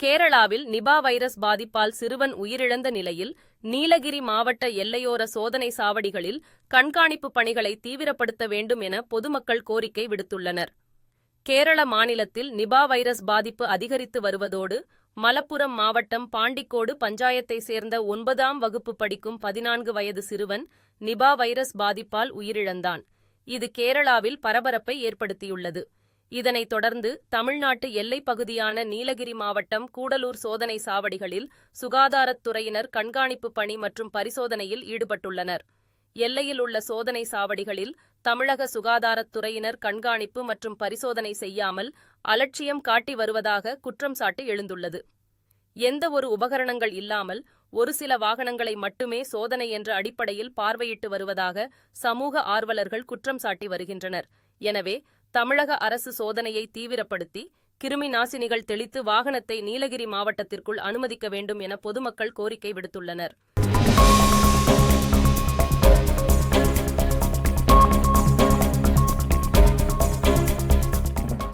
கேரளாவில் Nipah virus பாதிப்பால் சிறுவன் உயிரிழந்த நிலையில் நீலகிரி மாவட்ட எல்லையோர சோதனை சாவடிகளில் கண்காணிப்பு பணிகளை தீவிரப்படுத்த வேண்டும் என பொதுமக்கள் கோரிக்கை விடுத்துள்ளனர். கேரள மாநிலத்தில் நிபா வைரஸ் பாதிப்பு அதிகரித்து வருவதோடு மலப்புரம் மாவட்டம் பாண்டிக்கோடு பஞ்சாயத்தை சேர்ந்த 9ஆம் வகுப்பு படிக்கும் 14 வயது சிறுவன் நிபா வைரஸ் பாதிப்பால் உயிரிழந்தான். இது கேரளாவில் பரபரப்பை ஏற்படுத்தியுள்ளது. இதனைத் தொடர்ந்து தமிழ்நாட்டு எல்லைப் பகுதியான நீலகிரி மாவட்டம் கூடலூர் சோதனை சாவடிகளில் சுகாதாரத்துறையினர் கண்காணிப்பு பணி மற்றும் பரிசோதனையில் ஈடுபட்டுள்ளனர். எல்லையில் உள்ள சோதனை சாவடிகளில் தமிழக சுகாதாரத்துறையினர் கண்காணிப்பு மற்றும் பரிசோதனை செய்யாமல் அலட்சியம் காட்டி வருவதாக குற்றம் சாட்டு எழுந்துள்ளது. எந்த ஒரு உபகரணங்கள் இல்லாமல் ஒரு சில வாகனங்களை மட்டுமே சோதனை என்ற அடிப்படையில் பார்வையிட்டு வருவதாக சமூக ஆர்வலர்கள் குற்றம் சாட்டி வருகின்றனர். எனவே தமிழக அரசு சோதனையை தீவிரப்படுத்தி கிருமி நாசினிகள் தெளித்து வாகனத்தை நீலகிரி மாவட்டத்திற்குள் அனுமதிக்க வேண்டும் என பொதுமக்கள் கோரிக்கை விடுத்துள்ளனர்.